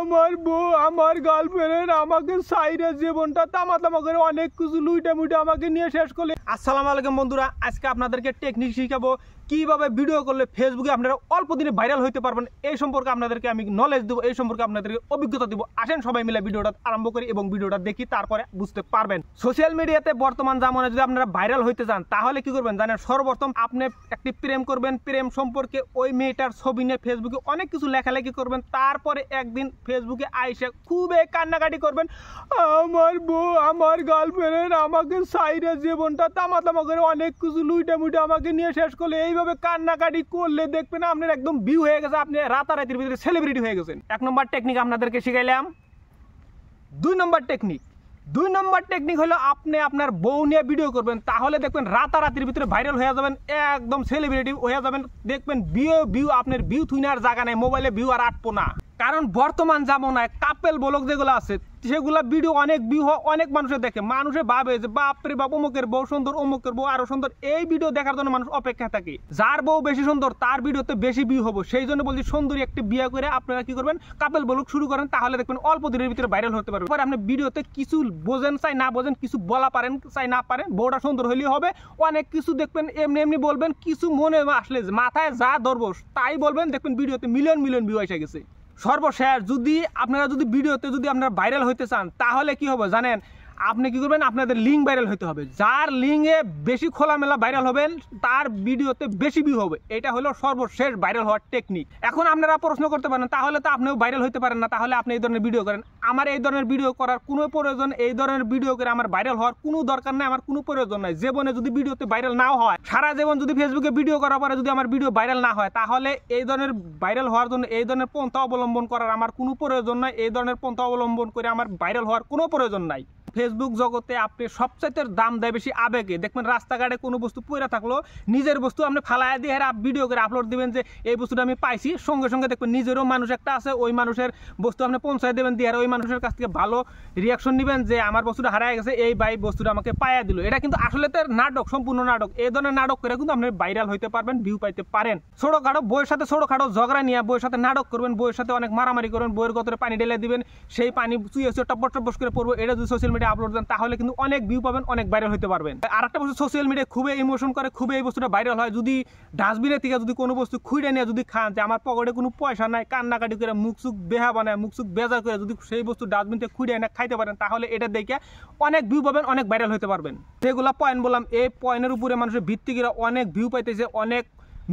আমার বউ আমার গার্লফ্রেন্ড আমাকে সাইরে জীবনটা তামাতামা করে অনেক কিছু লুইটা মুইটা আমাকে নিয়ে শেষ করলে। আসসালামু আলাইকুম বন্ধুরা, আজকে আপনাদেরকে টেকনিক শিখাবো কিভাবে ভিডিও করলে ফেসবুকে আপনারা অল্প দিনে ভাইরাল হতে পারবেন। এই সম্পর্কে আপনাদেরকে আমি নলেজ দেবো, এই সম্পর্কে আপনাদেরকে অভিজ্ঞতা দিব। আসেন সবাই মিলে ভিডিওটা আরম্ভ করি এবং ভিডিওটা দেখি, তারপরে বুঝতে পারবেন। সোশ্যাল মিডিয়াতে বর্তমান জামানায় যদি আপনারা ভাইরাল হইতে চান তাহলে কি করবেন জানেন? সর্বপ্রথম আপনি একটি প্রেম করবেন, প্রেম সম্পর্কে ওই মেয়েটার ছবি নিয়ে ফেসবুকে অনেক কিছু লেখালেখি করবেন। তারপরে একদিন ফেসবুকে আইসে খুবই কান্নাকাটি করবেন, আমার বউ আমার গার্লফ্রেন্ড আমাকে সাইরে জীবনটা তামাতামা করে অনেক কিছু লুইটা মুইটা আমাকে নিয়ে শেষ করলে। এইভাবে কান্নাকাটি করলে দেখবেন আপনার একদম ভিউ হয়ে গেছে, আপনি রাতারাতির ভিতরে সেলিব্রিটি হয়ে গেছেন। এক নম্বর টেকনিক আপনাদেরকে শিখাইলাম। দুই নম্বর টেকনিক হলো আপনি আপনার বউ নিয়ে ভিডিও করবেন, তাহলে দেখবেন রাতারাতির ভিতরে ভাইরাল হয়ে যাবেন, একদম সেলিব্রিটি হয়ে যাবেন। দেখবেন ভিউ আপনার ভিউ থুইনার জায়গা নেই, মোবাইলে ভিউ আর আটবো না। কারণ বর্তমান জামানায় কাপেল ব্লগ যেগুলো আছে সেগুলা ভিডিও অনেক ভিউ অনেক মানুষের দেখে, মানুষে ভাবে যে বাপরে বাপ অমুকের বউ সুন্দর, অমুকের বউ আরো সুন্দর। এই ভিডিও দেখার জন্য মানুষ অপেক্ষা থাকে, যার বউ বেশি সুন্দর তার ভিডিওতে বেশি ভিউ হবো। সেই জন্য বলছি সুন্দরী একটি বিয়ে করে আপনারা কি করবেন, কাপেল ব্লগ শুরু করেন, তাহলে দেখবেন অল্প দিনের ভিতরে ভাইরাল হতে পারবেন। পরে আপনি ভিডিওতে কিছু বোঝেন চাই না বোঝেন, কিছু বলা পারেন চাই না পারেন, বউটা সুন্দর হলেই হবে। অনেক কিছু দেখবেন এমনি এমনি বলবেন, কিছু মনে আসলে মাথায় যা ধরবো তাই বলবেন, দেখবেন ভিডিওতে মিলিয়ন মিলিয়ন ভিউ এসে গেছে। সর্বশেষ যদি আপনারা ভিডিওতে আপনারা ভাইরাল হইতে চান তাহলে কি হবে জানেন? আপনি কি করবেন, আপনাদের লিঙ্ক ভাইরাল হতে হবে। যার লিঙ্কে বেশি খোলামেলা ভাইরাল হবেন তার ভিডিওতে বেশি ভিউ হবে। এটা হলো সর্বশেষ ভাইরাল হওয়ার টেকনিক। এখন আপনারা প্রশ্ন করতে পারেন তাহলে তো আপনিও ভাইরাল হতে পারেন না, তাহলে আপনি এই ধরনের ভিডিও করেন। আমার এই ধরনের ভিডিও করার কোনো প্রয়োজন, এই ধরনের ভিডিও করে আমার ভাইরাল হওয়ার কোনো দরকার নাই, আমার কোনো প্রয়োজন নাই। জীবনে যদি ভিডিওতে ভাইরাল নাও হয়, সারা জীবন যদি ফেসবুকে ভিডিও করার পরে যদি আমার ভিডিও ভাইরাল না হয়, তাহলে এই ধরনের ভাইরাল হওয়ার জন্য এই ধরনের পন্থা অবলম্বন করার আমার কোনো প্রয়োজন নাই। এই ধরনের পন্থা অবলম্বন করে আমার ভাইরাল হওয়ার কোনো প্রয়োজন নাই। ফেসবুক জগতে আপনি সবচাইতে দাম দেয় বেশি আবেগে। দেখবেন রাস্তাঘাটে কোনো বস্তু পড়ে থাকলো, নিজের বস্তু আপনি ফালায় দিয়ে ভিডিও করে আপলোড দিবেন যে এই বস্তুটা আমি পাইছি, সঙ্গে সঙ্গে দেখবেন নিজেরও মানুষ একটা আছে, ওই মানুষের বস্তু আপনি পৌঁছায় দেবেন দিয়ে ওই মানুষের কাছ থেকে ভালো রিয়াকশন নেবেন যে আমার বস্তুটা হারায় গেছে, এই ভাই বস্তুটা আমাকে পাইয়া দিল। এটা কিন্তু আসলে তো নাটক, সম্পূর্ণ নাটক। এই ধরনের নাটক করে কিন্তু আপনি ভাইরাল হইতে পারবেন, ভিউ পাইতে পারেন। ছোটখাটো বইয়ের সাথে ছোটখাটো ঝগড়া নিয়ে বইয়ের সাথে নাটক করবেন, বইয়ের সাথে অনেক মারামারি করবেন, বইয়ের গতরে পানি ঢেলে দিবেন, সেই পানি চুয়ে টপস টপস করে পড়বো। এটা যদি সোশ্যাল মিডিয়া আপলোড দেন তাহলে কিন্তু অনেক ভিউ পাবেন, অনেক ভাইরাল হতে পারবেন। আর একটা বস্তু সোশ্যাল মিডিয়া খুবই ইমোশন করে, খুবই এই বস্তুটা ভাইরাল হয়। যদি ডাস্টবিনের থেকে কোনো বস্তু খুঁড়ে নিয়ে যদি খান যে আমার পকেটে কোনো পয়সা নাই, কান্নাকাটি করে মুখ চুখ বেহা বানায়, মুখ চুখ বেজার করে যদি সেই বস্তু ডাস্টবিন থেকে খুঁড়ে এনে খাইতে পারেন, তাহলে এটা দেখে অনেক ভিউ পাবেন, অনেক ভাইরাল হতে পারবেন। যেগুলো পয়েন্ট বললাম, এই পয়েন্টের উপরে মানুষের ভিত্তি করে অনেক ভিউ পাইতেছে, অনেক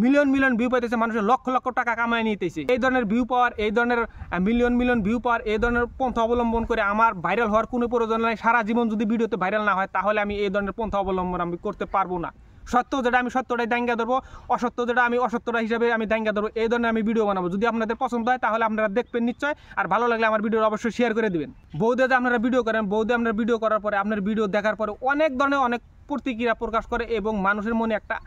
মিলিয়ন মিলিয়ন ভিউ পাইতেছে, মানুষের লক্ষ লক্ষ টাকা কামাই নিতেছে। এই ধরনের ভিউ পাওয়ার, এই ধরনের মিলিয়ন মিলিয়ন ভিউ পাওয়ার, এই ধরনের পন্থা অবলম্বন করে আমার ভাইরাল হওয়ার কোনো প্রয়োজন নাই। সারা জীবন যদি ভিডিওতে ভাইরাল না হয় তাহলে আমি এই ধরনের পন্থা অবলম্বন আমি করতে পারবো না। সত্য যেটা আমি সত্যটাই দাঙ্গা ধরবো, অসত্য যেটা আমি অসত্যটা হিসাবে আমি দাঙ্গা ধরবো। এই ধরনের আমি ভিডিও বানাবো। যদি আপনাদের পছন্দ হয় তাহলে আপনারা দেখবেন নিশ্চয়, আর ভালো লাগলে আমার ভিডিও অবশ্যই শেয়ার করে দিবেন। বৌদে যে আপনারা ভিডিও করেন, বৌদে আপনারা ভিডিও করার পরে আপনার ভিডিও দেখার পরে অনেক ধরনের অনেক প্রতিক্রিয়া প্রকাশ করে এবং মানুষের মনে একটা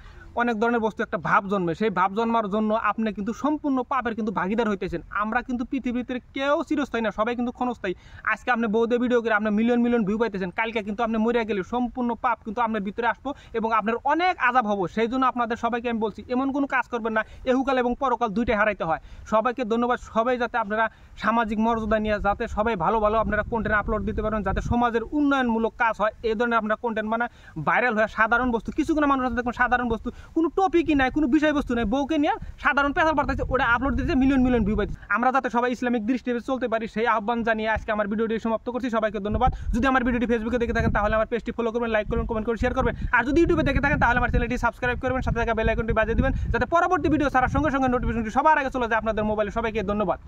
অনেক ধরনের বস্তু একটা ভাব জন্মে। সেই ভাব জন্মার জন্য আপনি কিন্তু সম্পূর্ণ পাপের কিন্তু ভাগিদার হইতেছেন। আমরা কিন্তু পৃথিবীতে কেউ চিরস্থায়ী না, সবাই কিন্তু ক্ষণস্থায়ী। আজকে আপনি বৌদে ভিডিও করে আপনি মিলিয়ন মিলিয়ন ভিউ পাইতেছেন, কালকে কিন্তু আপনি মরে গেলে সম্পূর্ণ পাপ কিন্তু আপনার ভিতরে আসবো এবং আপনার অনেক আযাব হবো। সেই জন্য আপনাদের সবাইকে আমি বলছি এমন কোনো কাজ করবেন না, এহুকাল এবং পরকাল দুইটাই হারাইতে হয়। সবাইকে ধন্যবাদ। সবাই যাতে আপনারা সামাজিক মর্যাদা নিয়ে যাতে সবাই ভালো ভালো আপনারা কন্টেন্ট আপলোড দিতে পারেন, যাতে সমাজের উন্নয়নমূলক কাজ হয়, এই ধরনের আপনারা কন্টেন্ট বানায় ভাইরাল হয়। সাধারণ বস্তু কিছুগুলো মানুষ আছে দেখবেন, সাধারণ বস্তু কোনো টপিকই নাই, কোনো বিষয়বস্তু নেই, বউকে নিয়ে সাধারণ পেশাল পাঠাচ্ছে, ওটা আপলোড দিতে মিলিয়ন মিলিয়ন ভিউ পাইছে। আমরা যাতে সবাই ইসলামিক দৃষ্টিতে চলতে পারি সেই আহ্বান জানিয়ে আজকে আমার ভিডিওটি সমাপ্ত করছি। সবাইকে ধন্যবাদ। যদি আমার ভিডিওটি ফেসবুকে দেখে থাকেন তাহলে আমার পেজটি ফলো করবেন, লাইক করবেন, কমেন্ট করে শেয়ার করবেন। আর যদি ইউটিউবে দেখে থাকেন তাহলে আমার চ্যানেলটি সাবস্ক্রাইব করবেন, সাথে থাকা বেল আইকনটি বাজিয়ে দিবেন যাতে পরবর্তী ভিডিও ছাড়ার সঙ্গে সঙ্গে নোটিফিকেশনটি সবার আগে চলে যায় আপনাদের মোবাইলে। সবাইকে ধন্যবাদ।